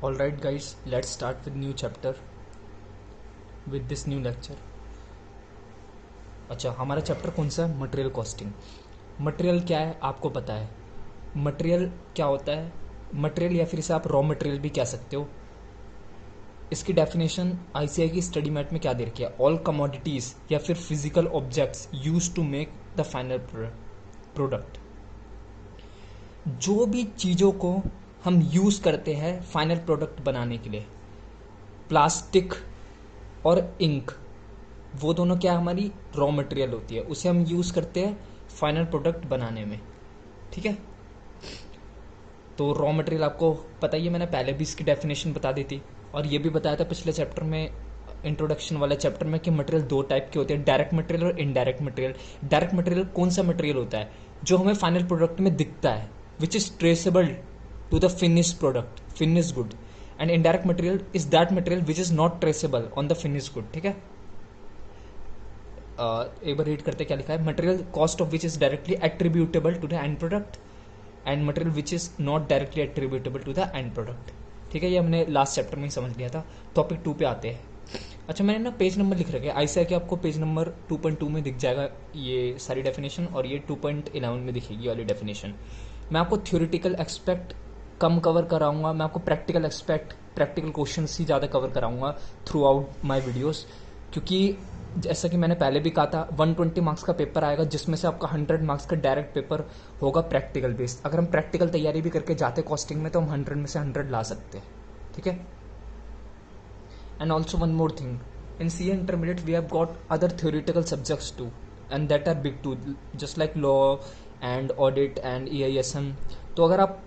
Alright guys, let's start with new chapter with this new lecture. अच्छा, हमारा chapter कौन सा है? Material costing. मटेरियल क्या है आपको पता है. मटेरियल क्या होता है? मटेरियल या फिर इसे आप रॉ मटेरियल भी कह सकते हो. इसकी डेफिनेशन आईसीआई की स्टडी मैट में क्या दे रखी है? ऑल कमोडिटीज या फिर physical objects used to make the final product. जो भी चीज़ों को हम यूज़ करते हैं फाइनल प्रोडक्ट बनाने के लिए, प्लास्टिक और इंक, वो दोनों क्या हमारी रॉ मटेरियल होती है, उसे हम यूज़ करते हैं फाइनल प्रोडक्ट बनाने में. ठीक है. तो रॉ मटेरियल आपको पता ही है, मैंने पहले भी इसकी डेफिनेशन बता दी थी और ये भी बताया था पिछले चैप्टर में, इंट्रोडक्शन वाले चैप्टर में, कि मटेरियल दो टाइप के होते हैं, डायरेक्ट मटेरियल और इनडायरेक्ट मटेरियल. डायरेक्ट मटेरियल कौन सा मटेरियल होता है? जो हमें फाइनल प्रोडक्ट में दिखता है, which is traceable to the finish product, finish good. And indirect material is that material which is not traceable on the finish good. ठीक है. एक बार रीड करते क्या लिखा है. Material cost of which is directly attributable to the end product and material which is not directly attributable to the end product. ठीक है, ये हमने लास्ट चैप्टर में ही समझ लिया था. टॉपिक 2 पे आते हैं. अच्छा, मैंने ना पेज नंबर लिख रखा है आईसीआई के, आपको पेज नंबर 2.2 में दिख जाएगा ये सारी डेफिनेशन, और ये 2.11 में दिखेगी वाली डेफिनेशन. मैं आपको थ्योरेटिकल एक्सपेक्ट कम कवर कराऊंगा, मैं आपको प्रैक्टिकल एक्सपेक्ट, प्रैक्टिकल क्वेश्चन ही ज़्यादा कवर कराऊंगा थ्रू आउट माई वीडियोज़. क्योंकि जैसा कि मैंने पहले भी कहा था, 120 मार्क्स का पेपर आएगा जिसमें से आपका 100 मार्क्स का डायरेक्ट पेपर होगा प्रैक्टिकल बेस्ड. अगर हम प्रैक्टिकल तैयारी भी करके जाते कॉस्टिंग में तो हम 100 में से 100 ला सकते हैं. ठीक है. And also one more thing, in CA intermediate we have got other theoretical subjects too, and that are big too, just like law and audit and EISM. तो अगर आप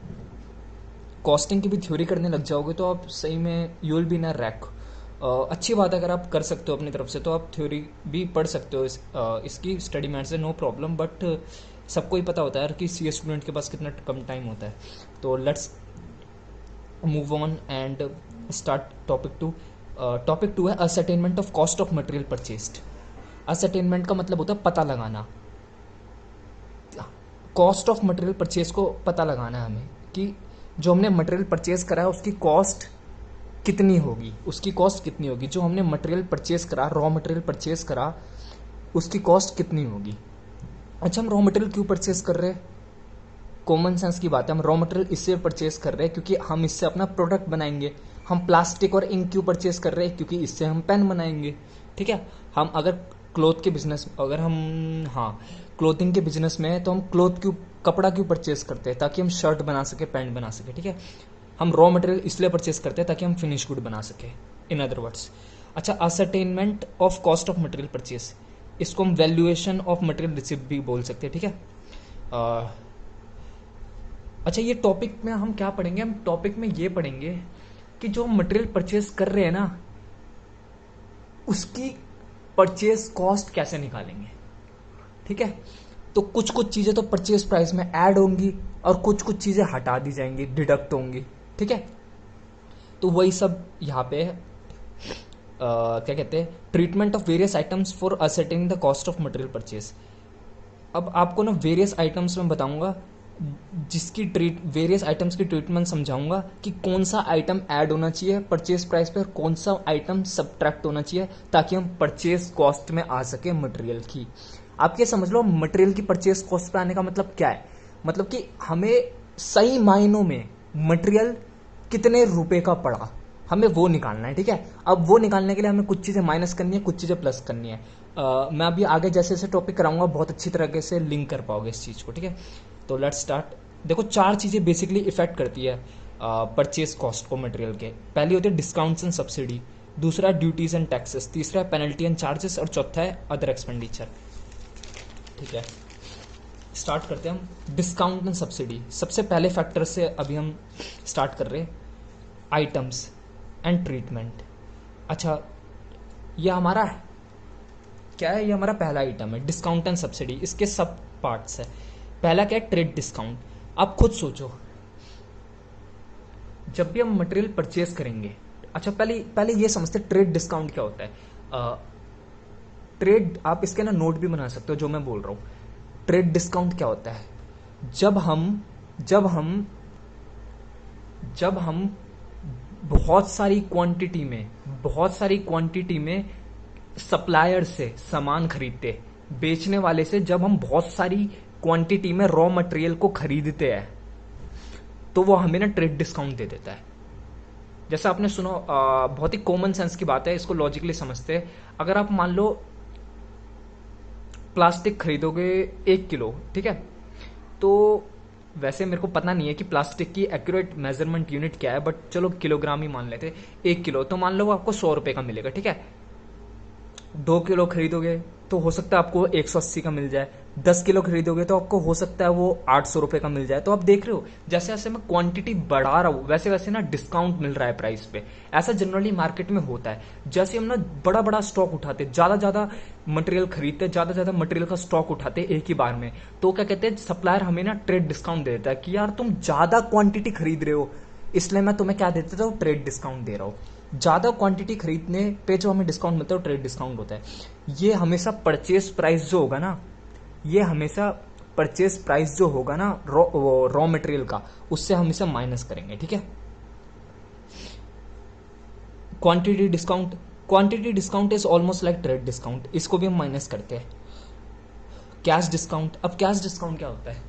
कॉस्टिंग की भी थ्योरी करने लग जाओगे तो आप सही में you will be in a rack. अच्छी बात है, अगर आप कर सकते हो अपनी तरफ से तो आप थ्योरी भी पढ़ सकते हो इसकी स्टडी मैट से, नो प्रॉब्लम. बट सबको ही पता होता है कि सीए स्टूडेंट के पास कितना कम टाइम होता है. तो let's move on and start topic 2. Topic 2 है ascertainment of cost of material purchased. Ascertainment का मतलब होता है पता लगाना. कॉस्ट ऑफ मटेरियल परचेज को पता लगाना है हमें कि जो हमने मटेरियल परचेज करा है उसकी कॉस्ट कितनी होगी, उसकी कॉस्ट कितनी होगी. जो हमने मटेरियल परचेज करा, रॉ मटेरियल परचेज करा, उसकी कॉस्ट कितनी होगी. अच्छा, हम रॉ मटेरियल क्यों परचेज कर रहे हैं? कॉमन सेंस की बात है. हम रॉ मटेरियल इससे परचेज कर रहे हैं क्योंकि हम इससे अपना प्रोडक्ट बनाएंगे. हम प्लास्टिक और इंक क्यों परचेज कर रहे हैं? क्योंकि इससे हम पेन बनाएंगे. ठीक है. हम अगर क्लोथ के बिजनेस, अगर हम क्लोथिंग के बिजनेस में है तो हम कपड़ा क्यों परचेज करते हैं? ताकि हम शर्ट बना सके, पैंट बना सके. ठीक है. हम रॉ मटेरियल इसलिए परचेज करते हैं ताकि हम फिनिश गुड बना सके, इन अदर वर्ड्स. अच्छा, ascertainment of cost of material purchase, इसको हम वैल्यूएशन ऑफ मटेरियल रिसिप्ट भी बोल सकते हैं. ठीक है. अच्छा, ये टॉपिक में हम क्या पढ़ेंगे? हम टॉपिक में ये पढ़ेंगे कि जो मटेरियल परचेज कर रहे हैं ना, उसकी परचेज कॉस्ट कैसे निकालेंगे. ठीक है. तो कुछ कुछ चीजें तो परचेज प्राइस में ऐड होंगी और कुछ कुछ चीजें हटा दी जाएंगी, डिडक्ट होंगी. ठीक है. तो वही सब यहाँ पे क्या कहते हैं, treatment of various items for ascertaining the cost of material purchase. अब आपको ना वेरियस आइटम्स में बताऊंगा, जिसकी वेरियस आइटम्स की ट्रीटमेंट समझाऊंगा कि कौन सा आइटम ऐड होना चाहिए परचेज प्राइस पे और कौन सा आइटम सबट्रैक्ट होना चाहिए, ताकि हम परचेज कॉस्ट में आ सके मटेरियल की. आप ये समझ लो, मटेरियल की परचेज कॉस्ट पे आने का मतलब क्या है? मतलब कि हमें सही मायनों में मटेरियल कितने रुपए का पड़ा, हमें वो निकालना है. ठीक है. अब वो निकालने के लिए हमें कुछ चीजें माइनस करनी है, कुछ चीजें प्लस करनी है. मैं अभी आगे जैसे जैसे टॉपिक कराऊंगा बहुत अच्छी तरीके से लिंक कर पाओगे इस चीज को. ठीक है. तो लेट्स स्टार्ट. देखो, 4 चीजें बेसिकली इफेक्ट करती है परचेज कॉस्ट को मटेरियल के. पहली होती है डिस्काउंट्स एंड सब्सिडी, दूसरा ड्यूटीज एंड टैक्सेस, तीसरा पेनल्टी एंड चार्जेस, और चौथा है अदर एक्सपेंडिचर. ठीक है. स्टार्ट करते हैं हम डिस्काउंट एंड सब्सिडी. सबसे पहले फैक्टर से अभी हम स्टार्ट कर रहे हैं, आइटम्स एंड ट्रीटमेंट. अच्छा, ये हमारा क्या है? ये हमारा पहला आइटम है, डिस्काउंट एंड सब्सिडी. इसके सब पार्ट्स है. पहला क्या है? Trade discount. आप खुद सोचो, जब भी हम मटेरियल परचेज करेंगे, अच्छा पहले ये समझते ट्रेड डिस्काउंट क्या होता है. ट्रेड, आप इसके ना नोट भी बना सकते हो जो मैं बोल रहा हूं. ट्रेड डिस्काउंट क्या होता है? जब हम बहुत सारी क्वांटिटी में सप्लायर से सामान खरीदते, बेचने वाले से जब हम बहुत सारी क्वांटिटी में रॉ मटेरियल को खरीदते हैं तो वो हमें ना ट्रेड डिस्काउंट दे देता है। जैसा आपने सुना, बहुत ही कॉमन सेंस की बात है, इसको लॉजिकली समझते हैं। अगर आप मान लो प्लास्टिक खरीदोगे 1 किलो, ठीक है, तो वैसे मेरे को पता नहीं है कि प्लास्टिक की एक्यूरेट मेजरमेंट यूनिट क्या है, बट चलो किलोग्राम ही मान लेते। 1 किलो तो मान लो वो आपको 100 रुपए का मिलेगा, ठीक है। 2 किलो खरीदोगे तो हो सकता है आपको 180 का मिल जाए। 10 किलो खरीदोगे तो आपको हो सकता है वो 800 रुपए का मिल जाए। तो आप देख रहे हो जैसे जैसे मैं क्वांटिटी बढ़ा रहा हूं वैसे वैसे ना डिस्काउंट मिल रहा है प्राइस पे। ऐसा जनरली मार्केट में होता है। जैसे हम ना बड़ा बड़ा स्टॉक उठाते, ज्यादा ज्यादा मटेरियल खरीदते, ज्यादा ज्यादा मटेरियल का स्टॉक उठाते एक ही बार में, तो क्या कहते हैं सप्लायर हमें ना ट्रेड डिस्काउंट दे देता है कि यार तुम ज्यादा क्वांटिटी खरीद रहे हो, इसलिए मैं तुम्हें क्या दे देता हूँ, ट्रेड डिस्काउंट दे रहा हूँ। ज्यादा क्वांटिटी खरीदने पे जो हमें डिस्काउंट मिलता है वो ट्रेड डिस्काउंट होता है। ये हमेशा परचेस प्राइस जो होगा ना, ये हमेशा परचेस प्राइस जो होगा ना रॉ मटेरियल का, उससे हम इसे माइनस करेंगे, ठीक है। Quantity discount is almost like trade discount, इसको भी हम माइनस करते हैं। कैश डिस्काउंट, अब कैश डिस्काउंट क्या होता है?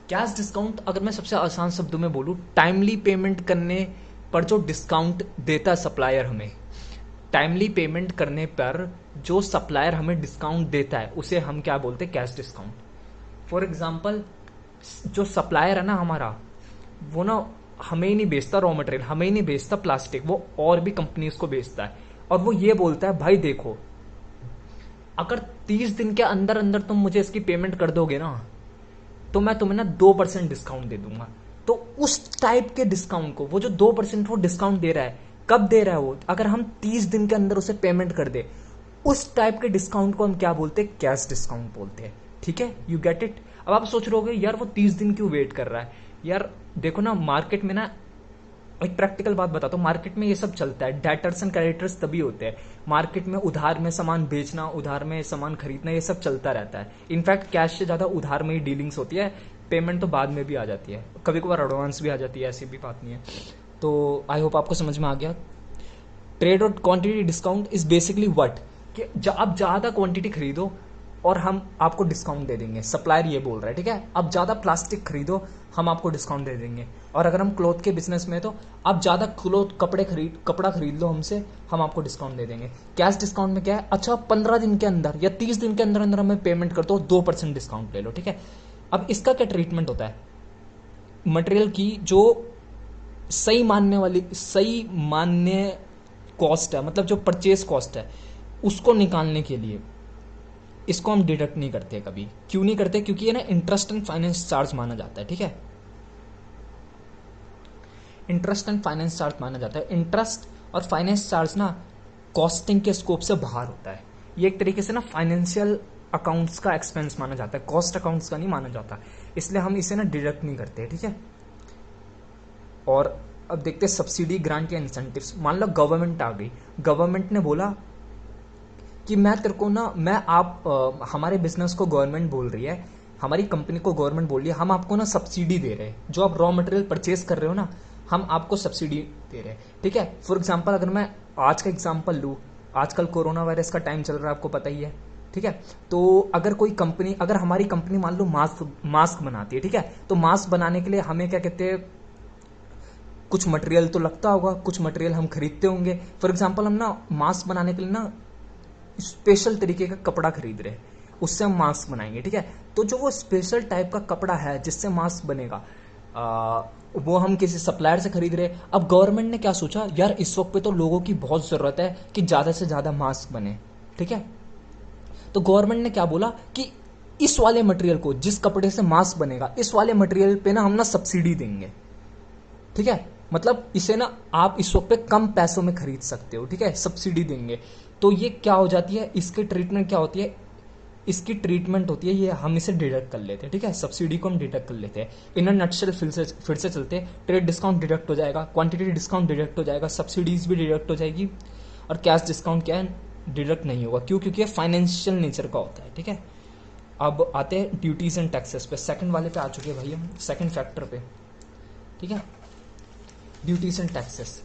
कैश डिस्काउंट अगर मैं सबसे आसान शब्दों में बोलूं, टाइमली पेमेंट करने पर जो डिस्काउंट देता है सप्लायर हमें, टाइमली पेमेंट करने पर जो सप्लायर हमें डिस्काउंट देता है उसे हम क्या बोलते हैं, कैश डिस्काउंट। फॉर एग्जाम्पल, जो सप्लायर है ना हमारा, वो ना हमें ही नहीं बेचता रॉ मटेरियल, हमें ही नहीं बेचता प्लास्टिक, वो और भी कंपनीज को बेचता है। और वो ये बोलता है भाई देखो, अगर 30 दिन के अंदर अंदर तुम मुझे इसकी पेमेंट कर दोगे ना तो मैं तुम्हें ना 2% डिस्काउंट दे दूंगा। तो उस टाइप के डिस्काउंट को, वो जो 2% वो डिस्काउंट दे रहा है, कब दे रहा है वो, अगर हम 30 दिन के अंदर उसे पेमेंट कर दे, उस टाइप के डिस्काउंट को हम क्या बोलते हैं, कैश डिस्काउंट बोलते हैं, ठीक है। You get it. अब आप सोच रहे हो यार वो 30 दिन क्यों वेट कर रहा है। यार देखो ना, मार्केट में ना एक प्रैक्टिकल बात बताता हूँ, मार्केट में ये सब चलता है, डेटर्स एंड क्रेडिटर्स तभी होते हैं मार्केट में। उधार में सामान बेचना, उधार में सामान खरीदना, ये सब चलता रहता है। इनफैक्ट कैश से ज्यादा उधार में ही डीलिंग्स होती है, पेमेंट तो बाद में भी आ जाती है, कभी कभार एडवांस भी आ जाती है, ऐसी भी बात नहीं है। तो आई होप आपको समझ में आ गया। ट्रेड और quantity discount is basically what, कि आप ज्यादा क्वांटिटी खरीदो और हम आपको डिस्काउंट दे देंगे, सप्लायर ये बोल रहा है, ठीक है। आप ज्यादा प्लास्टिक खरीदो, हम आपको डिस्काउंट दे देंगे। और अगर हम क्लोथ के बिजनेस में, तो आप ज्यादा कपड़ा खरीद लो हमसे, हम आपको डिस्काउंट दे देंगे। कैश डिस्काउंट में क्या है, अच्छा 15 दिन के अंदर या 30 दिन के अंदर अंदर हमें पेमेंट कर दो, 2% डिस्काउंट ले लो, ठीक है। अब इसका क्या ट्रीटमेंट होता है, मटेरियल की जो सही मानने कॉस्ट है, मतलब जो परचेज कॉस्ट है, उसको निकालने के लिए इसको हम डिडक्ट नहीं करते कभी। क्यों नहीं करते, क्योंकि ये ना इंटरेस्ट एंड फाइनेंस चार्ज माना जाता है, ठीक है। इंटरेस्ट एंड फाइनेंस चार्ज माना जाता है। इंटरेस्ट और फाइनेंस चार्ज ना कॉस्टिंग के स्कोप से बाहर होता है। ये एक तरीके से ना फाइनेंशियल अकाउंट्स का एक्सपेंस माना जाता है, कॉस्ट अकाउंट्स का नहीं माना जाता, इसलिए हम इसे ना डिडक्ट नहीं करते, ठीक है। और अब देखते हैं सब्सिडी, ग्रांट या इंसेंटिव्स। मान लो गवर्नमेंट आ गई, गवर्नमेंट ने बोला कि मैं तेरे को ना, हमारे बिजनेस को गवर्नमेंट बोल रही है, हमारी कंपनी को गवर्नमेंट बोल रही है, हम आपको ना सब्सिडी दे रहे हैं, जो आप रॉ मटेरियल परचेज कर रहे हो ना, हम आपको सब्सिडी दे रहे हैं, ठीक है। फॉर एग्जाम्पल, अगर मैं आज का एग्जाम्पल लूँ, आजकल कोरोना वायरस का टाइम चल रहा है, आपको पता ही है, ठीक है। तो अगर हमारी कंपनी मान लो मास्क बनाती है, ठीक है, तो मास्क बनाने के लिए हमें क्या कहते हैं, कुछ मटेरियल तो लगता होगा, कुछ मटेरियल हम खरीदते होंगे। फॉर एग्जाम्पल, हम ना मास्क बनाने के लिए ना स्पेशल तरीके का कपड़ा खरीद रहे हैं, उससे हम मास्क बनाएंगे, ठीक है। तो जो वो स्पेशल टाइप का कपड़ा है जिससे मास्क बनेगा, वो हम किसी सप्लायर से खरीद रहे हैं। अब गवर्नमेंट ने क्या सोचा, यार इस वक्त पे तो लोगों की बहुत जरूरत है कि ज्यादा से ज्यादा मास्क बने, ठीक है। तो गवर्नमेंट ने क्या बोला कि इस वाले मटेरियल को, जिस कपड़े से मास्क बनेगा, इस वाले मटेरियल पे ना हम ना सब्सिडी देंगे, ठीक है। मतलब इसे ना आप इस वक्त पे कम पैसों में खरीद सकते हो, ठीक है, सब्सिडी देंगे। तो ये क्या हो जाती है, इसकी ट्रीटमेंट क्या होती है, इसकी ट्रीटमेंट होती है, ये हम इसे डिडक्ट कर लेते हैं, ठीक है, सब्सिडी को हम डिडक्ट कर लेते हैं। इन नटशेल फिर से चलते हैं, ट्रेड डिस्काउंट डिडक्ट हो जाएगा, क्वांटिटी डिस्काउंट डिडक्ट हो जाएगा, सब्सिडीज भी डिडक्ट हो जाएगी, और कैश डिस्काउंट क्या है, डिडक्ट नहीं होगा। क्यों? क्योंकि ये फाइनेंशियल नेचर का होता है, ठीक है। अब आते हैं ड्यूटीज एंड टैक्सेस पे, सेकंड वाले पे आ चुके हैं भाई हम, सेकंड फैक्टर पे, ठीक है। Duties and taxes.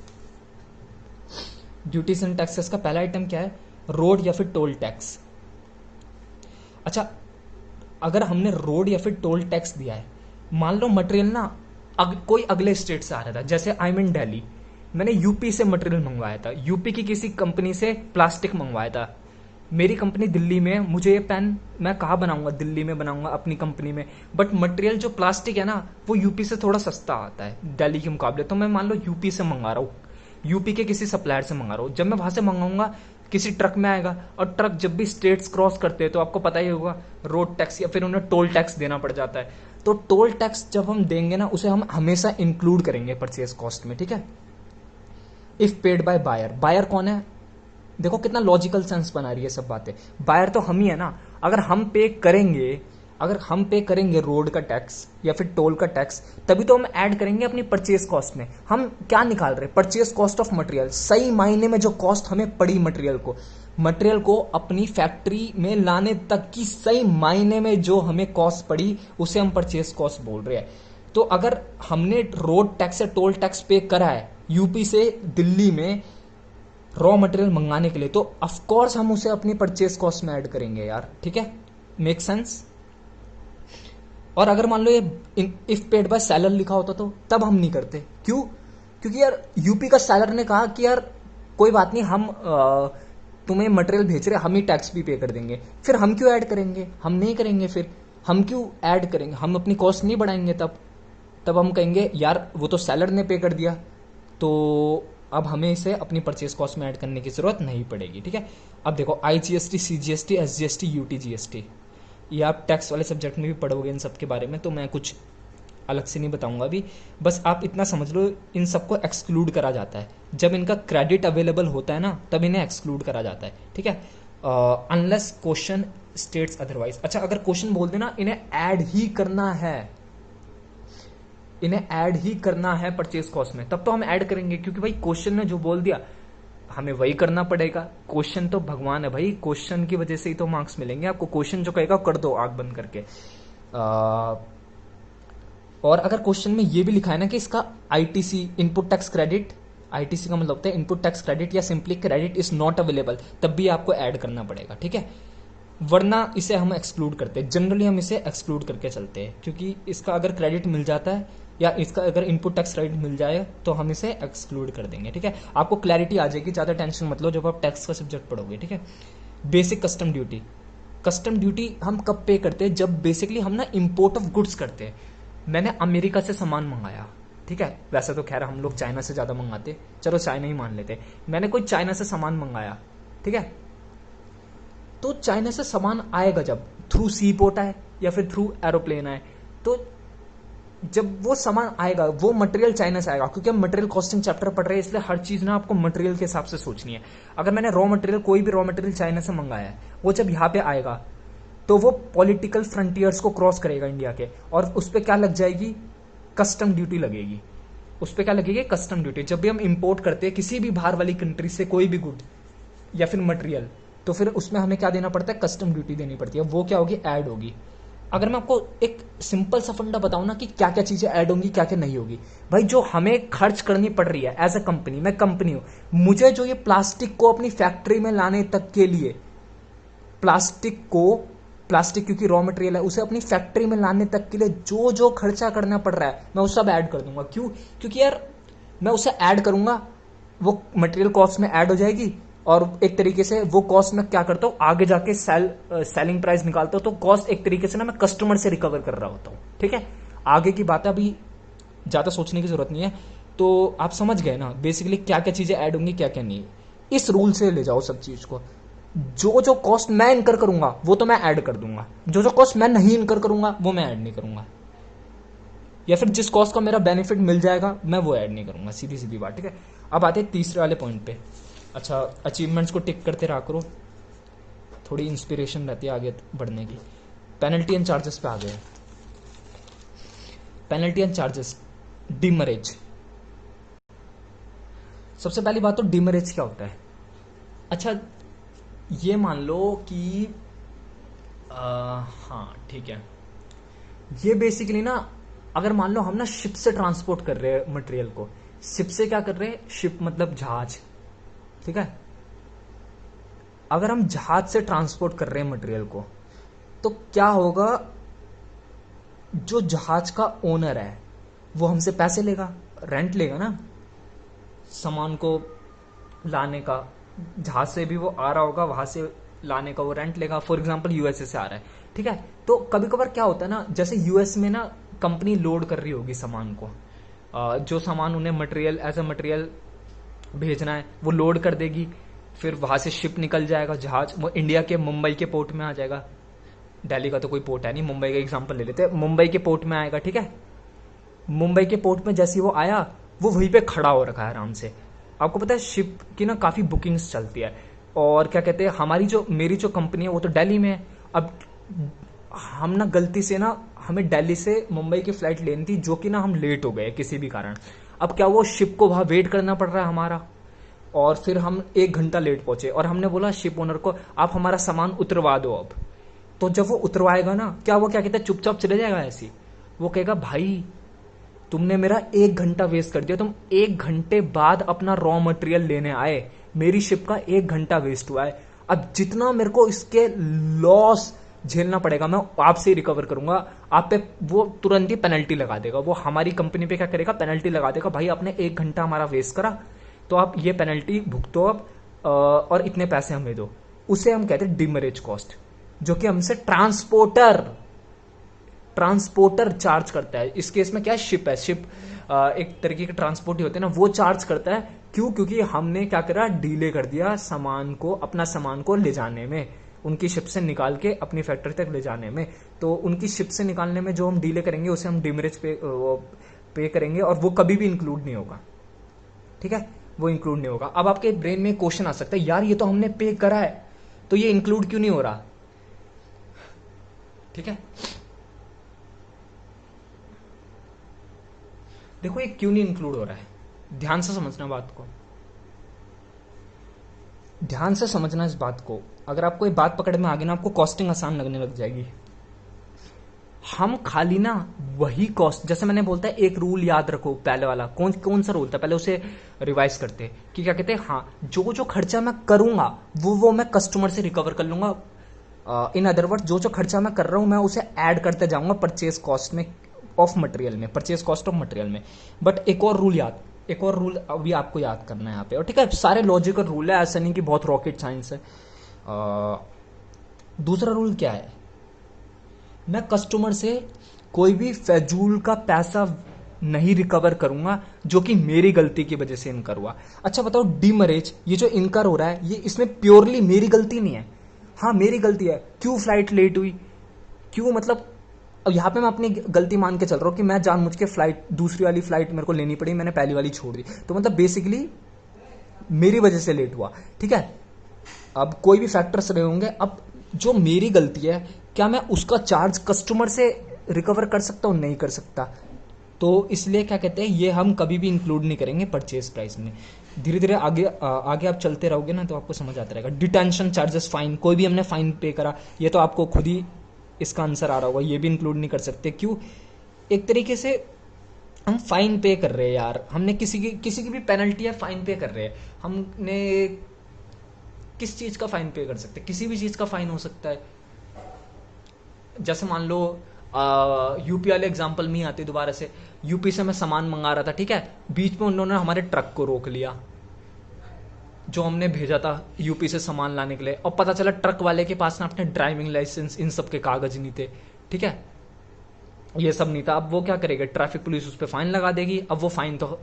Duties and taxes का पहला आइटम क्या है? रोड या फिर टोल टैक्स। अच्छा, अगर हमने रोड या फिर टोल टैक्स दिया है, मान लो मटेरियल ना कोई अगले स्टेट से आ रहा था, जैसे आई एम इन दिल्ली, मैंने यूपी से मटेरियल मंगवाया था, यूपी की किसी कंपनी से प्लास्टिक मंगवाया था, मेरी कंपनी दिल्ली में, मुझे ये पेन मैं कहाँ बनाऊंगा? दिल्ली में बनाऊंगा अपनी कंपनी में, बट मटेरियल जो प्लास्टिक है ना वो यूपी से थोड़ा सस्ता आता है दिल्ली के मुकाबले, तो मैं मान लो यूपी से मंगा रहा हूँ, यूपी के किसी सप्लायर से मंगा रहा हूँ। जब मैं वहां से मंगाऊंगा किसी ट्रक में आएगा, और ट्रक जब भी स्टेट्स क्रॉस करते हैं तो आपको पता ही होगा रोड टैक्स या फिर उन्हें टोल टैक्स देना पड़ जाता है। तो टोल टैक्स जब हम देंगे ना उसे हम हमेशा इंक्लूड करेंगे परचेज कॉस्ट में, ठीक है। If paid by buyer, buyer कौन है? देखो कितना लॉजिकल सेंस बना रही है सब बातें। बायर तो हम ही है ना। अगर हम पे करेंगे, अगर हम पे करेंगे रोड का टैक्स या फिर टोल का टैक्स, तभी तो हम ऐड करेंगे अपनी परचेज कॉस्ट में। हम क्या निकाल रहे हैं? परचेज कॉस्ट ऑफ मटेरियल, सही मायने में जो कॉस्ट हमें पड़ी मटेरियल को अपनी फैक्ट्री में लाने तक की सही मायने में जो हमें कॉस्ट पड़ी उसे हम परचेज कॉस्ट बोल रहे हैं। तो अगर हमने रोड टैक्स या टोल टैक्स पे करा है यूपी से दिल्ली में रॉ मटेरियल मंगाने के लिए, तो ऑफकोर्स हम उसे अपनी परचेज कॉस्ट में ऐड करेंगे यार, ठीक है, मेक सेंस। और अगर मान लो ये इफ पेड बाय सेलर लिखा होता तो तब हम नहीं करते। क्यों? क्योंकि यार यूपी का सेलर ने कहा कि यार कोई बात नहीं, हम तुम्हें मटेरियल भेज रहे, हम ही टैक्स भी पे कर देंगे, फिर हम क्यों ऐड करेंगे? हम नहीं करेंगे, फिर हम क्यों ऐड करेंगे? हम अपनी कॉस्ट नहीं बढ़ाएंगे। तब हम कहेंगे यार वो तो सेलर ने पे कर दिया, तो अब हमें इसे अपनी परचेज कॉस्ट में ऐड करने की जरूरत नहीं पड़ेगी, ठीक है। अब देखो IGST, CGST, SGST, UTGST, ये आप टैक्स वाले सब्जेक्ट में भी पढ़ोगे इन सब के बारे में, तो मैं कुछ अलग से नहीं बताऊंगा अभी। बस आप इतना समझ लो, इन सबको एक्सक्लूड करा जाता है जब इनका क्रेडिट अवेलेबल होता है ना, तब इन्हें एक्सक्लूड करा जाता है, ठीक है, अनलेस क्वेश्चन स्टेट्स अदरवाइज। अच्छा, अगर क्वेश्चन बोल देना इन्हें ऐड ही करना है, इन्हें ऐड ही करना है परचेज कॉस्ट में, तब तो हम ऐड करेंगे, क्योंकि भाई क्वेश्चन ने जो बोल दिया हमें वही करना पड़ेगा। क्वेश्चन तो भगवान है भाई, क्वेश्चन की वजह से ही तो मार्क्स मिलेंगे आपको। क्वेश्चन जो कहेगा कर दो आंख बंद करके। और अगर क्वेश्चन में ये भी लिखा है ना कि इसका ITC, input tax credit, ITC का मतलब होता है इनपुट टैक्स क्रेडिट या simply credit is not available, तब भी आपको ऐड करना पड़ेगा, ठीक है। वरना इसे हम एक्सक्लूड करते हैं, जनरली हम इसे एक्सक्लूड करके चलते हैं, क्योंकि इसका अगर क्रेडिट मिल जाता है या इसका अगर इनपुट टैक्स क्रेडिट मिल जाए तो हम इसे एक्सक्लूड कर देंगे, ठीक है। आपको क्लैरिटी आ जाएगी, ज्यादा टेंशन मत लो जब आप टैक्स का सब्जेक्ट पढ़ोगे, ठीक है। Basic custom duty, custom duty हम कब पे करते हैं? जब बेसिकली हम ना इंपोर्ट ऑफ गुड्स करते हैं। मैंने अमेरिका से सामान मंगाया, ठीक है, वैसे तो खैर हम लोग चाइना से ज्यादा मंगाते, चलो चाइना ही मान लेते। मैंने कोई चाइना से सामान मंगाया, ठीक है, तो चाइना से सामान आएगा जब थ्रू सी पोर्ट आए या फिर थ्रू एरोप्लेन आए, तो जब वो सामान आएगा वो मटेरियल चाइना से आएगा, क्योंकि हम मटेरियल कॉस्टिंग चैप्टर पढ़ रहे हैं, इसलिए हर चीज ना आपको मटेरियल के हिसाब से सोचनी है। अगर मैंने रॉ मटेरियल, कोई भी रॉ मटेरियल चाइना से मंगाया है, वो जब यहाँ पे आएगा तो वो पॉलिटिकल फ्रंटियर्स को क्रॉस करेगा इंडिया के, और उस पर क्या लग जाएगी? कस्टम ड्यूटी लगेगी। उस पर क्या लगेगी? Custom duty. जब भी हम इंपोर्ट करते हैं किसी भी बाहर वाली कंट्री से कोई भी गुड या फिर मटेरियल, तो फिर उसमें हमें क्या देना पड़ता है? कस्टम ड्यूटी देनी पड़ती है। वो क्या होगी? ऐड होगी। अगर मैं आपको एक सिंपल सा फंडा बताऊं ना कि क्या क्या चीजें ऐड होंगी, क्या क्या नहीं होगी, भाई जो हमें खर्च करनी पड़ रही है एज अ कंपनी, मैं कंपनी हूं, मुझे जो ये प्लास्टिक को अपनी फैक्ट्री में लाने तक के लिए, प्लास्टिक क्योंकि रॉ मटेरियल है, उसे अपनी फैक्ट्री में लाने तक के लिए जो जो खर्चा करना पड़ रहा है मैं वो सब ऐड कर दूंगा। क्यों? क्योंकि यार मैं उसे ऐड करूंगा, वो मटेरियल कॉस्ट में ऐड हो जाएगी, और एक तरीके से वो कॉस्ट मैं क्या करता हूँ आगे जाके सेलिंग प्राइस निकालता हूँ, तो कॉस्ट एक तरीके से ना मैं कस्टमर से रिकवर कर रहा होता हूँ, ठीक है। आगे की बात अभी ज्यादा सोचने की जरूरत नहीं है, तो आप समझ गए ना बेसिकली क्या क्या चीजें ऐड होंगी क्या क्या नहीं। इस रूल से ले जाओ सब चीज को, जो जो कॉस्ट मैं इनकर करूंगा वो तो मैं ऐड कर दूंगा, जो जो कॉस्ट मैं नहीं इनकर करूंगा वो मैं ऐड नहीं करूंगा, या फिर जिस कॉस्ट का मेरा बेनिफिट मिल जाएगा मैं वो ऐड नहीं करूंगा, सीधी सीधी बात, ठीक है। अब आते हैं तीसरे वाले पॉइंट पे। अच्छा, अचीवमेंट्स को टिक करते रहा करो, थोड़ी इंस्पिरेशन रहती है आगे बढ़ने की। पेनल्टी एंड चार्जेस पे आ गए। Penalty and charges, demurrage. सबसे पहली बात तो डिमरेज क्या होता है? अच्छा, ये मान लो कि हाँ ठीक है, ये बेसिकली ना अगर मान लो हम ना शिप से ट्रांसपोर्ट कर रहे हैं मटेरियल को, शिप से क्या कर रहे हैं, शिप मतलब जहाज, ठीक है। अगर हम जहाज से ट्रांसपोर्ट कर रहे हैं मटेरियल को, तो क्या होगा, जो जहाज का ओनर है वो हमसे पैसे लेगा, रेंट लेगा ना सामान को लाने का। जहाज से भी वो आ रहा होगा, वहां से लाने का वो रेंट लेगा। फॉर एग्जांपल यूएसए से आ रहा है, ठीक है। तो कभी कभार क्या होता है ना, जैसे यूएस में ना कंपनी लोड कर रही होगी सामान को, जो सामान उन्हें मटेरियल एज अ मटेरियल भेजना है वो लोड कर देगी, फिर वहां से शिप निकल जाएगा, जहाज वो इंडिया के मुंबई के पोर्ट में आ जाएगा। दिल्ली का तो कोई पोर्ट है नहीं, मुंबई का एग्जांपल ले लेते हैं, मुंबई के पोर्ट में आएगा, ठीक है। मुंबई के पोर्ट में जैसे ही वो आया, वो वहीं पे खड़ा हो रखा है आराम से। आपको पता है शिप की ना काफी बुकिंग्स चलती है, और क्या कहते हैं, मेरी जो कंपनी है वो तो दिल्ली में है। अब हम ना गलती से ना, हमें दिल्ली से मुंबई की फ्लाइट लेनी थी, जो कि ना हम लेट हो गए किसी भी कारण। अब क्या, वो शिप को वहां वेट करना पड़ रहा है हमारा, और फिर हम 1 घंटा लेट पहुंचे, और हमने बोला शिप ओनर को आप हमारा सामान उतरवा दो अब। तो जब वो उतरवाएगा ना, क्या वो क्या कहता है, चुपचाप चले जाएगा ऐसी, वो कहेगा भाई तुमने मेरा 1 घंटा वेस्ट कर दिया, तुम 1 घंटे बाद अपना रॉ मटेरियल लेने आए, मेरी शिप का 1 घंटा वेस्ट हुआ है। अब जितना मेरे को इसके लॉस झेलना पड़ेगा मैं आपसे ही रिकवर करूंगा। आप पे वो तुरंत ही पेनल्टी लगा देगा, वो हमारी कंपनी पे क्या करेगा, पेनल्टी लगा देगा, भाई आपने 1 घंटा हमारा वेस्ट करा, तो आप ये पेनल्टी भुगतो अब, और इतने पैसे हमें दो। उसे हम कहते हैं डिमरेज कॉस्ट, जो कि हमसे ट्रांसपोर्टर चार्ज करता है। इस केस में क्या है, शिप है, शिप एक तरीके के ट्रांसपोर्ट ही होते हैं ना, वो चार्ज करता है। क्यों? क्योंकि हमने क्या करा, डीले कर दिया सामान को, अपना सामान को ले जाने में, उनकी शिप से निकाल के अपनी फैक्ट्री तक ले जाने में। तो उनकी शिप से निकालने में जो हम डीले करेंगे उसे हम डिमरेज पे करेंगे, और वो कभी भी इंक्लूड नहीं होगा, ठीक है, वो इंक्लूड नहीं होगा। अब आपके ब्रेन में क्वेश्चन आ सकता है, यार ये तो हमने पे करा है, तो ये इंक्लूड क्यों नहीं हो रहा, ठीक है। देखो ये क्यों नहीं इंक्लूड हो रहा है, ध्यान से समझना बात को, ध्यान से समझना इस बात को। अगर आपको ये बात पकड़ में आ गई ना, आपको कॉस्टिंग आसान लगने लग जाएगी। हम खाली ना वही कॉस्ट, जैसे मैंने बोलता है एक रूल याद रखो, पहले वाला कौन कौन सा रूल था, पहले उसे रिवाइज करते हैं कि क्या कहते हैं, हाँ जो खर्चा मैं करूंगा वो मैं कस्टमर से रिकवर कर लूंगा। इन अदर वर्ड, जो खर्चा मैं कर रहा हूं मैं उसे ऐड करते जाऊंगा परचेज कॉस्ट में ऑफ मटेरियल में, परचेज कॉस्ट ऑफ मटेरियल में। बट एक और रूल अभी आपको याद करना है यहाँ पे, और ठीक है, सारे लॉजिकल रूल है, ऐसा नहीं कि बहुत रॉकेट साइंस है। दूसरा रूल क्या है, मैं कस्टमर से कोई भी फजूल का पैसा नहीं रिकवर करूंगा जो कि मेरी गलती की वजह से इनकर हुआ। अच्छा बताओ, डीमरेज ये जो इनकर हो रहा है, ये इसमें प्योरली मेरी गलती नहीं है। हाँ मेरी गलती है, क्यों फ्लाइट लेट हुई, क्यों, मतलब अब यहां पे मैं अपनी गलती मान के चल रहा हूं कि मैं जानबूझ के फ्लाइट, दूसरी वाली फ्लाइट मेरे को लेनी पड़ी, मैंने पहली वाली छोड़ दी, तो मतलब बेसिकली मेरी वजह से लेट हुआ, ठीक है। अब कोई भी फैक्टर्स रहे होंगे, अब जो मेरी गलती है, क्या मैं उसका चार्ज कस्टमर से रिकवर कर सकता हूं? नहीं कर सकता। तो इसलिए क्या कहते हैं, ये हम कभी भी इंक्लूड नहीं करेंगे परचेज प्राइस में। धीरे धीरे आगे आप चलते रहोगे ना, तो आपको समझ आता रहेगा। डिटेंशन चार्जेस, फाइन, कोई भी हमने फाइन पे करा, ये तो आपको खुद ही इसका आंसर आ रहा होगा, ये भी इंक्लूड नहीं कर सकते। क्यों? एक तरीके से हम फाइन पे कर रहे हैं यार, हमने किसी की भी पेनल्टी या फाइन पे कर रहे हैं। हमने किस चीज का फाइन पे कर सकते हैं? किसी भी चीज का फाइन हो सकता है। जैसे मान लो यूपी वाले एग्जाम्पल में ही आते दोबारा से, यूपी से मैं सामान मंगा रहा था, ठीक है, बीच में उन्होंने हमारे ट्रक को रोक लिया जो हमने भेजा था यूपी से सामान लाने के लिए, और पता चला ट्रक वाले के पास ना अपने ड्राइविंग लाइसेंस इन सब के कागज नहीं थे, ठीक है, ये सब नहीं था। अब वो क्या करेगा, ट्रैफिक पुलिस उस पर फाइन लगा देगी। अब वो फाइन तो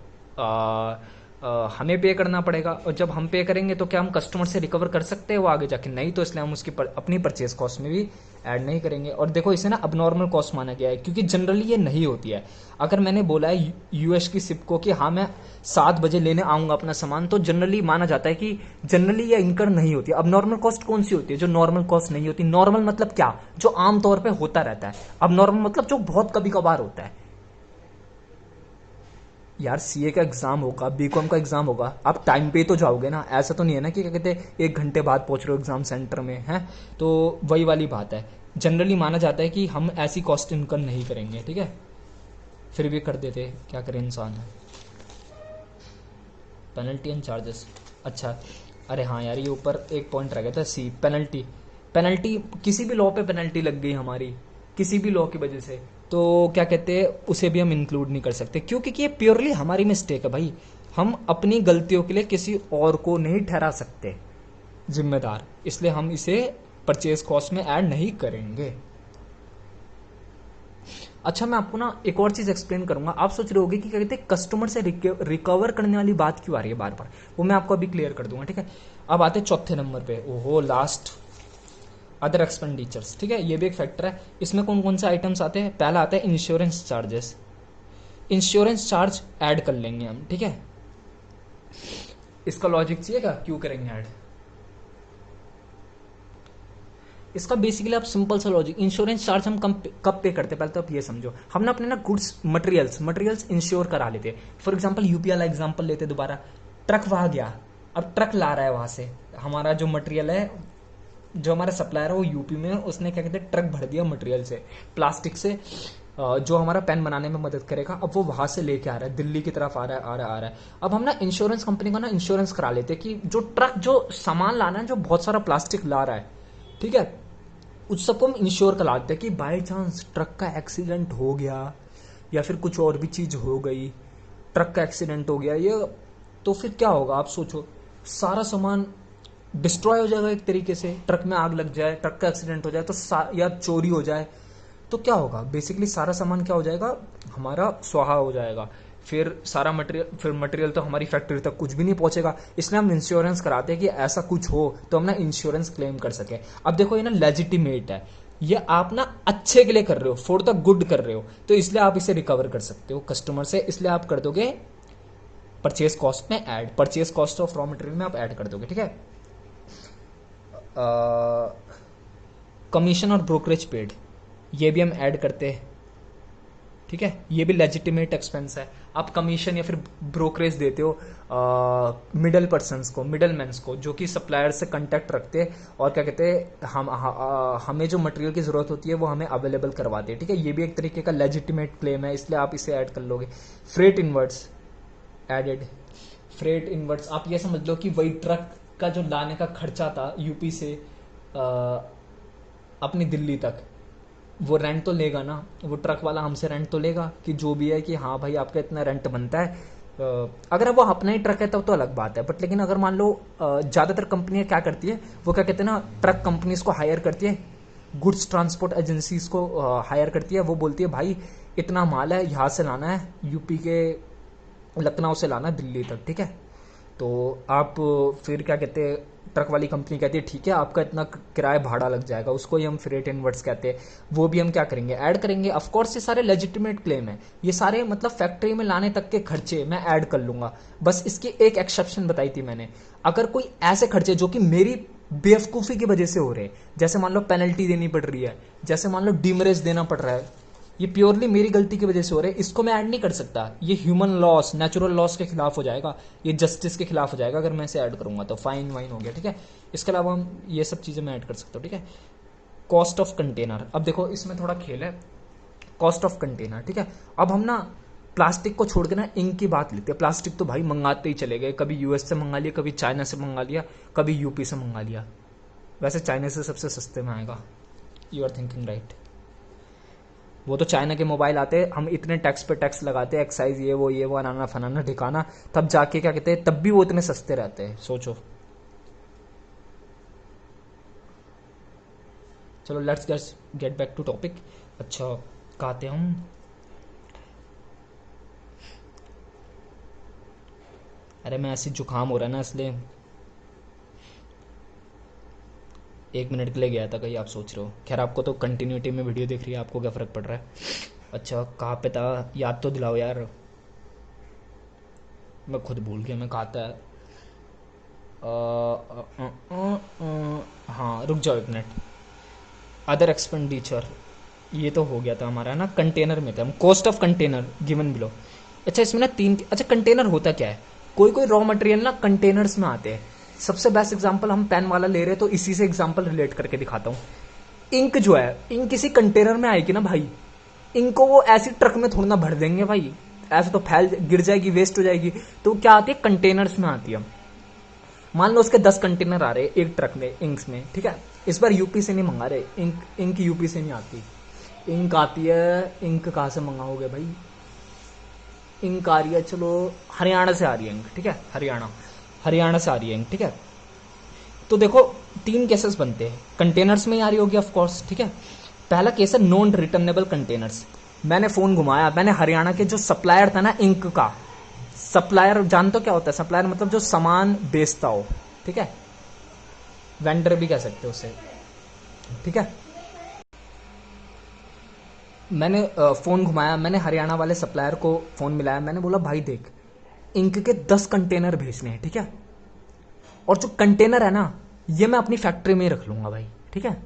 हमें पे करना पड़ेगा, और जब हम पे करेंगे तो क्या हम कस्टमर से रिकवर कर सकते हैं वो आगे जाके? नहीं। तो इसलिए हम उसकी अपनी परचेज कॉस्ट में भी ऐड नहीं करेंगे। और देखो इसे ना अबनॉर्मल कॉस्ट माना गया है, क्योंकि जनरली ये नहीं होती है। अगर मैंने बोला है यूएस की सिप को कि हाँ मैं 7 बजे लेने आऊंगा अपना सामान, तो जनरली माना जाता है कि जनरली ये इनकर नहीं होती। अब नॉर्मल कॉस्ट कौन सी होती है? जो नॉर्मल कॉस्ट नहीं होती। नॉर्मल मतलब क्या? जो आमतौर पर होता रहता है। अब नॉर्मल मतलब जो बहुत कभी कभार होता है। यार सीए का एग्जाम होगा, बीकॉम का एग्जाम होगा, आप टाइम पे तो जाओगे ना, ऐसा तो नहीं है ना कि क्या कहते हैं 1 घंटे बाद पहुंच रहे हो एग्जाम सेंटर में, है? तो वही वाली बात है, जनरली माना जाता है कि हम ऐसी कॉस्ट इनकम नहीं करेंगे, ठीक है। फिर भी कर देते, क्या करे इंसान है। पेनल्टी एंड चार्जेस, अच्छा अरे हाँ यार, ये ऊपर एक पॉइंट रह गया था, सी पेनल्टी। पेनल्टी किसी भी लॉ पे पेनल्टी लग गई हमारी, किसी भी लॉ की वजह से, तो क्या कहते हैं उसे भी हम इंक्लूड नहीं कर सकते, क्योंकि ये प्योरली हमारी मिस्टेक है भाई। हम अपनी गलतियों के लिए किसी और को नहीं ठहरा सकते जिम्मेदार, इसलिए हम इसे परचेज कॉस्ट में ऐड नहीं करेंगे। अच्छा मैं आपको ना एक और चीज एक्सप्लेन करूंगा। आप सोच रहे होगे कि क्या कहते हैं कस्टमर से रिकवर करने वाली बात क्यों आ रही है बार बार, वो मैं आपको अभी क्लियर कर दूंगा, ठीक है। अब आते हैं चौथे नंबर पे, ओहो लास्ट, अदर एक्सपेंडिचर्स, ठीक है। ये भी एक फैक्टर है। इसमें कौन कौन से आइटम्स आते हैं, पहला आता है insurance charges. Insurance charge add कर लेंगे हम, ठीक है। इसका लॉजिक चाहिए क्या, क्यों करेंगे ऐड, इसका बेसिकली आप सिंपल सा लॉजिक, इंश्योरेंस चार्ज हम कब पे करते हैं, पहले तो आप ये समझो। हम ना अपने ना गुड्स मटेरियल्स इंश्योर करा लेते हैं। फॉर एग्जांपल यूपी वाला एग्जांपल लेते दोबारा, ट्रक वहां गया, अब ट्रक ला रहा है वहां से, हमारा जो मटेरियल है, जो हमारा सप्लायर है वो यूपी में, उसने क्या कहते हैं ट्रक भर दिया मटेरियल से, प्लास्टिक से, जो हमारा पेन बनाने में मदद करेगा। अब वो वहां से लेके आ रहा है, दिल्ली की तरफ आ रहा है, आ रहा है। अब हम ना इंश्योरेंस कंपनी का ना इंश्योरेंस करा लेते हैं कि जो ट्रक जो सामान लाना है, जो बहुत सारा प्लास्टिक ला रहा है, ठीक है, उस सबको हम इंश्योर कराते हैं कि बाई चांस ट्रक का एक्सीडेंट हो गया या फिर कुछ और भी चीज हो गई, ट्रक का एक्सीडेंट हो गया ये, तो फिर क्या होगा आप सोचो, सारा सामान डिस्ट्रॉय हो जाएगा एक तरीके से। ट्रक में आग लग जाए, ट्रक का एक्सीडेंट हो जाए तो या चोरी हो जाए तो क्या होगा, बेसिकली सारा सामान क्या हो जाएगा, हमारा स्वाहा हो जाएगा। फिर सारा मटेरियल तो हमारी फैक्ट्री तक कुछ भी नहीं पहुंचेगा। इसलिए हम इंश्योरेंस कराते हैं कि ऐसा कुछ हो तो हम ना इंश्योरेंस क्लेम कर सके। अब देखो ये ना लेजिटिमेट है, ये आप ना अच्छे के लिए कर रहे हो, फॉर द गुड कर रहे हो, तो इसलिए आप इसे रिकवर कर सकते हो कस्टमर से, इसलिए आप कर दोगे परचेज कॉस्ट में add, purchase cost of raw material में आप ऐड कर दोगे, ठीक है। कमीशन और ब्रोकरेज पेड, ये भी हम ऐड करते हैं, ठीक है। ये भी लेजिटिमेट एक्सपेंस है। आप कमीशन या फिर ब्रोकरेज देते हो मिडल पर्सनस को, मिडल मैन्स को, जो कि सप्लायर से कांटेक्ट रखते हैं और क्या कहते हैं हमें जो मटेरियल की जरूरत होती है वो हमें अवेलेबल करवाते हैं, ठीक है। ये भी एक तरीके का लेजिटिमेट क्लेम है, इसलिए आप इसे ऐड कर लोगे। Freight inwards added, freight inwards आप ये समझ लो कि वही ट्रक का जो लाने का खर्चा था यूपी से अपनी दिल्ली तक, वो रेंट तो लेगा ना, वो ट्रक वाला हमसे रेंट तो लेगा कि जो भी है कि हाँ भाई आपका इतना रेंट बनता है। अगर वो अपना ही ट्रक है तब तो अलग बात है, बट लेकिन अगर मान लो ज़्यादातर कंपनियां क्या करती है, वो क्या कहते हैं ना, ट्रक कंपनीज को हायर करती है, गुड्स ट्रांसपोर्ट एजेंसीज को हायर करती है। वो बोलती है भाई इतना माल है, यहाँ से लाना है, यूपी के लखनऊ से लाना है दिल्ली तक, ठीक है। तो आप फिर क्या कहते हैं, ट्रक वाली कंपनी कहती है ठीक है आपका इतना किराया भाड़ा लग जाएगा, उसको ही हम फ्रेट इनवर्ट्स कहते हैं। वो भी हम क्या करेंगे, ऐड करेंगे। ऑफ कोर्स ये सारे लेजिटिमेट क्लेम है, ये सारे मतलब फैक्ट्री में लाने तक के खर्चे मैं ऐड कर लूंगा। बस इसकी एक एक्सेप्शन बताई थी मैंने, अगर कोई ऐसे खर्चे जो कि मेरी बेवकूफ़ी की वजह से हो रहे हैं, जैसे मान लो पेनल्टी देनी पड़ रही है, जैसे मान लो डीमरेज देना पड़ रहा है, ये प्योरली मेरी गलती की वजह से हो रहे हैं, इसको मैं ऐड नहीं कर सकता। ये ह्यूमन लॉस, नेचुरल लॉस के खिलाफ हो जाएगा, ये जस्टिस के खिलाफ हो जाएगा अगर मैं इसे ऐड करूंगा तो। फाइन वाइन हो गया, ठीक है। इसके अलावा हम ये सब चीज़ें मैं ऐड कर सकता हूँ, ठीक है। कॉस्ट ऑफ कंटेनर, अब देखो इसमें थोड़ा खेल है, कॉस्ट ऑफ कंटेनर, ठीक है। अब हम ना प्लास्टिक को छोड़ के ना इंक की बात लेते हैं। प्लास्टिक तो भाई मंगाते ही चले गए, कभी यूएस से मंगा लिया, कभी चाइना से मंगा लिया, कभी यूपी से मंगा लिया। वैसे चाइना से सबसे सस्ते में आएगा, यू आर थिंकिंग राइट। वो तो चाइना के मोबाइल आते हैं, हम इतने टैक्स पे टैक्स लगाते हैं, एक्साइज ये वो अनाना फनाना ठिकाना, तब जाके क्या कहते हैं, तब भी वो इतने सस्ते रहते हैं, सोचो। चलो let's get back to topic. अच्छा कहते हम, अरे मैं ऐसे जुकाम हो रहा है ना, इसलिए 1 मिनट के लिए गया था कहीं, आप सोच रहे हो। खैर आपको तो कंटिन्यूटी में वीडियो देख रही है, आपको क्या फ़र्क पड़ रहा है। अच्छा कहाँ पे था, याद तो दिलाओ यार, मैं खुद भूल गया मैं कहा था। हाँ रुक जाओ 1 मिनट। अदर एक्सपेंडिचर, ये तो हो गया था हमारा ना, कंटेनर में थे हम, cost of container given below. अच्छा इसमें ना अच्छा कंटेनर होता क्या है, कोई कोई रॉ मटेरियल ना कंटेनर्स में आते हैं। सबसे बेस्ट एग्जांपल हम पेन वाला ले रहे हैं तो इसी से एग्जांपल रिलेट करके दिखाता हूँ। इंक जो है, इंक किसी कंटेनर में आएगी ना भाई, इनको वो ऐसी ट्रक में थोड़ा ना भर देंगे भाई, ऐसे तो फैल गिर जाएगी, वेस्ट हो जाएगी। तो क्या आती है, कंटेनर्स में आती है। मान लो उसके 10 कंटेनर आ रहे हैं एक ट्रक में इंक्स में, ठीक है। इस बार यूपी से नहीं मंगा रहे, इंक यूपी से नहीं आती। इंक आती है, इंक कहाँ से मंगाओगे भाई, इंक आ रही है, चलो हरियाणा से आ रही है इंक, ठीक है, हरियाणा से आ रही है इंक, ठीक है। तो देखो 3 केसेस बनते हैं, कंटेनर्स में ही आ रही होगी ऑफ कोर्स, ठीक है। पहला केस है नॉन रिटर्नेबल कंटेनर्स। मैंने फोन घुमाया, मैंने हरियाणा के जो सप्लायर था ना इंक का, सप्लायर जानते हो क्या होता है, सप्लायर मतलब जो सामान बेचता हो, ठीक है, वेंडर भी कह सकते हो उसे, ठीक है। मैंने फोन घुमाया, मैंने हरियाणा वाले सप्लायर को फोन मिलाया, मैंने बोला भाई देख, इंक के 10 कंटेनर भेजने हैं, ठीक है, और जो कंटेनर है ना ये मैं अपनी फैक्ट्री में ही रख लूंगा भाई, ठीक है।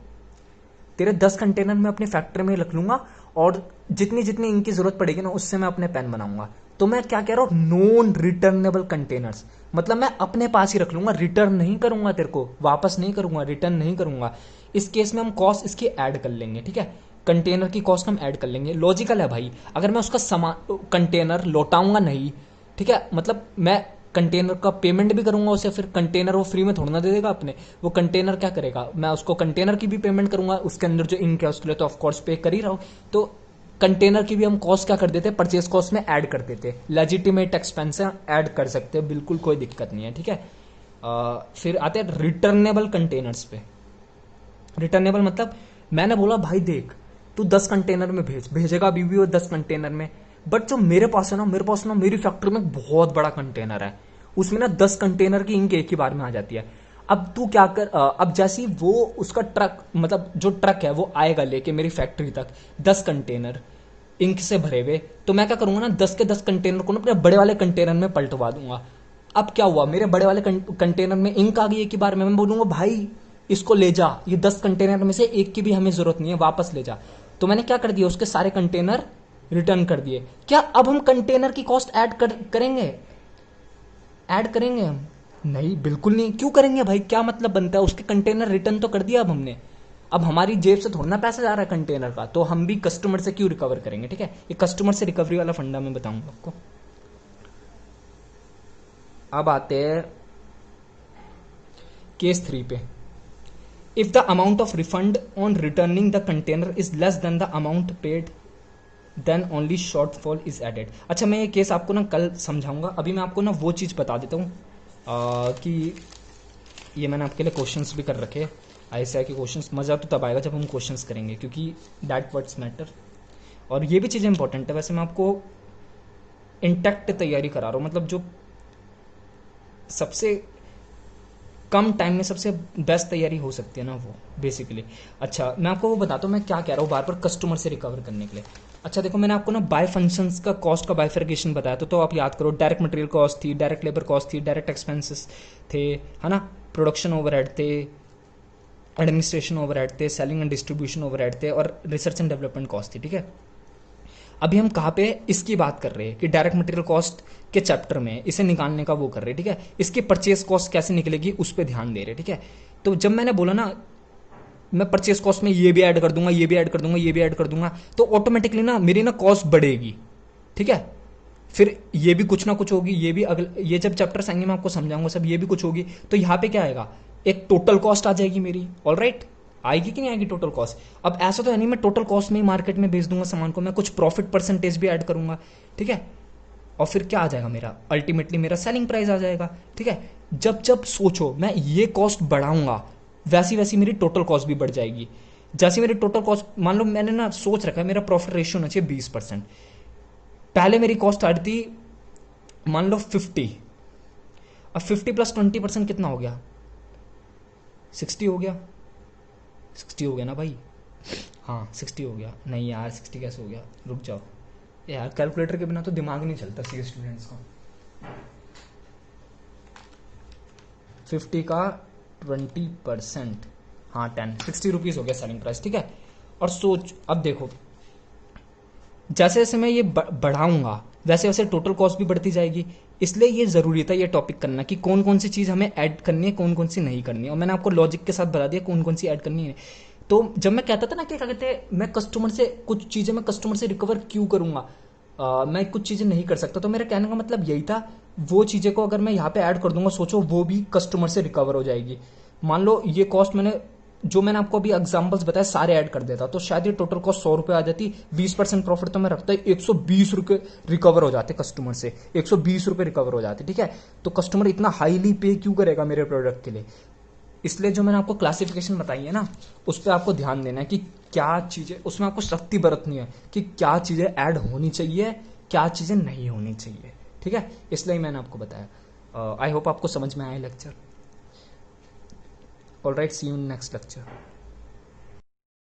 तेरे 10 कंटेनर मैं अपनी फैक्ट्री में ही रख लूंगा, और जितनी जितनी इनकी जरूरत पड़ेगी ना उससे मैं अपने पेन बनाऊंगा। तो मैं क्या कह रहा हूं, नॉन रिटर्नेबल कंटेनर्स, मतलब मैं अपने पास ही रख लूंगा, रिटर्न नहीं करूंगा, तेरे को वापस नहीं करूंगा, रिटर्न नहीं करूंगा। इस केस में हम कॉस्ट इसकी ऐड कर लेंगे, ठीक है, कंटेनर की कॉस्ट हम ऐड कर लेंगे। लॉजिकल है भाई, अगर मैं उसका सामान कंटेनर लौटाऊंगा नहीं, ठीक है, मतलब मैं कंटेनर का पेमेंट भी करूंगा उसे, फिर कंटेनर वो फ्री में थोड़ा ना दे देगा अपने, वो कंटेनर क्या करेगा, मैं उसको कंटेनर की भी पेमेंट करूंगा, उसके अंदर जो इंक है उसके लिए तो ऑफकोर्स पे कर ही रहा हूं। तो कंटेनर की भी हम कॉस्ट क्या कर देते, परचेज कॉस्ट में ऐड कर देते, लेजिटिमेट एक्सपेंस ऐड कर सकते हैं, बिल्कुल कोई दिक्कत नहीं है, ठीक है। फिर आते हैं रिटर्नेबल कंटेनर्स पे। रिटर्नेबल मतलब मैंने बोला भाई देख, तू 10 कंटेनर में भेजेगा अभी भी वो 10 कंटेनर में, बट जो मेरे पास है ना, मेरी फैक्ट्री में बहुत बड़ा कंटेनर है, उसमें ना 10 कंटेनर की इंक एक ही बार में आ जाती है। अब तू क्या कर, अब जैसी वो उसका ट्रक, मतलब जो ट्रक है वो आएगा लेके मेरी फैक्ट्री तक 10 कंटेनर इंक से भरे हुए, तो मैं क्या करूंगा ना, 10 के 10 कंटेनर को ना अपने बड़े वाले कंटेनर में पलटवा दूंगा। अब क्या हुआ, मेरे बड़े वाले कंटेनर में इंक आ गई एक ही बार में, मैं बोलूंगा भाई इसको ले जा, ये 10 कंटेनर में से एक की भी हमें जरूरत नहीं है, वापस ले जा। तो मैंने क्या कर दिया, उसके सारे कंटेनर रिटर्न कर दिए। क्या अब हम कंटेनर की कॉस्ट करेंगे, ऐड करेंगे हम? नहीं, बिल्कुल नहीं। क्यों करेंगे भाई, क्या मतलब बनता है, उसके कंटेनर रिटर्न तो कर दिया अब हमने, अब हमारी जेब से थोड़ा ना पैसा जा रहा है कंटेनर का, तो हम भी कस्टमर से क्यों रिकवर करेंगे, ठीक है। ये कस्टमर से रिकवरी वाला फंडा मैं बताऊंगा आपको। अब आते हैं केस 3 पे। If the amount of refund on returning the container is less than the amount paid then only shortfall is added. अच्छा, मैं ये केस आपको ना कल समझाऊंगा, अभी मैं आपको ना वो चीज़ बता देता हूँ कि ये मैंने आपके लिए क्वेश्चंस भी कर रखे हैं, ISI के क्वेश्चंस। मज़ा तो तब आएगा जब हम क्वेश्चंस करेंगे, क्योंकि दैट वर्ड्स मैटर, और ये भी चीज़ इंपॉर्टेंट है। वैसे मैं आपको इंटैक्ट तैयारी करा रहा हूँ, मतलब जो सबसे कम टाइम में सबसे बेस्ट तैयारी हो सकती है ना, वो बेसिकली। अच्छा, मैं आपको वो बताता हूँ मैं क्या कह रहा हूँ बार बार कस्टमर से रिकवर करने के लिए। अच्छा देखो, मैंने आपको ना बाय फंक्शंस का कॉस्ट का बाइफर्केशन बताया तो आप याद करो, डायरेक्ट मटेरियल कॉस्ट थी, डायरेक्ट लेबर कॉस्ट थी, डायरेक्ट एक्सपेंसेस थे, है ना, प्रोडक्शन ओवरहेड थे, एडमिनिस्ट्रेशन ओवरहेड थे, सेलिंग एंड डिस्ट्रीब्यूशन ओवरहेड थे, और रिसर्च एंड डेवलपमेंट कॉस्ट थी, ठीक है। अभी हम कहाँ पे इसकी बात कर रहे हैं कि डायरेक्ट मटेरियल कॉस्ट के चैप्टर में इसे निकालने का वो कर रहे हैं, ठीक है। इसकी परचेस कॉस्ट कैसे निकलेगी उस पर ध्यान दे रहे, ठीक है। तो जब मैंने बोला ना मैं परचेस कॉस्ट में ये भी ऐड कर दूंगा, ये भी ऐड कर दूंगा, ये भी ऐड कर दूंगा, तो ऑटोमेटिकली ना मेरी ना कॉस्ट बढ़ेगी, ठीक है। फिर ये भी कुछ ना कुछ होगी, ये भी अगले, ये जब चैप्टर्स आएंगे मैं आपको समझाऊंगा सब, ये भी कुछ होगी, तो यहाँ पे क्या आएगा, एक टोटल कॉस्ट आ जाएगी मेरी, ऑल राइट, आएगी कि नहीं आएगी टोटल कॉस्ट। अब ऐसा तो है नहीं मैं टोटल कॉस्ट में ही मार्केट में बेच दूंगा सामान को, मैं कुछ प्रॉफिट परसेंटेज भी ऐड करूंगा, ठीक है। और फिर क्या आ जाएगा मेरा, अल्टीमेटली मेरा सेलिंग प्राइस आ जाएगा, ठीक है। जब जब सोचो मैं ये कॉस्ट बढ़ाऊंगा, वैसी वैसी मेरी टोटल कॉस्ट भी बढ़ जाएगी। जैसे मेरी टोटल कॉस्ट, मान लो मैंने ना सोच रखा है मेरा प्रॉफिट रेशियो होना चाहिए 20%, पहले मेरी कॉस्ट आती थी मान लो 50, अब 50 प्लस 20% कितना हो गया, 60 हो गया, 60 हो गया ना भाई, हाँ 60 हो गया। नहीं यार 60 कैसे हो गया, रुक जाओ यार, कैलकुलेटर के बिना तो दिमाग नहीं चलता सी स्टूडेंट्स का। 50 का 20%, हाँ 10, 60 रुपीज़ हो गया सेलिंग प्राइस, ठीक है। और सोच, अब देखो जैसे जैसे मैं ये बढ़ाऊंगा वैसे वैसे टोटल कॉस्ट भी बढ़ती जाएगी, इसलिए ये ज़रूरी था ये टॉपिक करना कि कौन कौन सी चीज़ हमें ऐड करनी है, कौन कौन सी नहीं करनी है, और मैंने आपको लॉजिक के साथ बता दिया कौन कौन सी ऐड करनी है। तो जब मैं कहता था ना कि क्या कहते हैं, मैं कस्टमर से कुछ चीज़ें मैं कस्टमर से रिकवर क्यों करूंगा, मैं कुछ चीज़ें नहीं कर सकता, तो मेरा कहने का मतलब यही था। वो चीज़ें को अगर मैं यहाँ पे ऐड कर दूंगा, सोचो वो भी कस्टमर से रिकवर हो जाएगी। मान लो ये कॉस्ट मैंने आपको अभी एग्जांपल्स बताए सारे ऐड कर देता, तो शायद ये टोटल कॉस्ट 100 रुपये आ जाती। 20% प्रॉफिट तो मैं रखता है, 120 रुपये रिकवर हो जाते कस्टमर से, 120 रुपये रिकवर हो जाते, ठीक है। तो कस्टमर इतना हाईली पे क्यों करेगा मेरे प्रोडक्ट के लिए। इसलिए जो मैंने आपको क्लासिफिकेशन बताई है ना, उस पर आपको ध्यान देना है कि क्या चीज़ें उसमें आपको सख्ती बरतनी है कि क्या चीज़ें ऐड होनी चाहिए, क्या चीज़ें नहीं होनी चाहिए, ठीक है। इसलिए मैंने आपको बताया। आई होप आपको समझ में आया lecture. All right, see you in next lecture.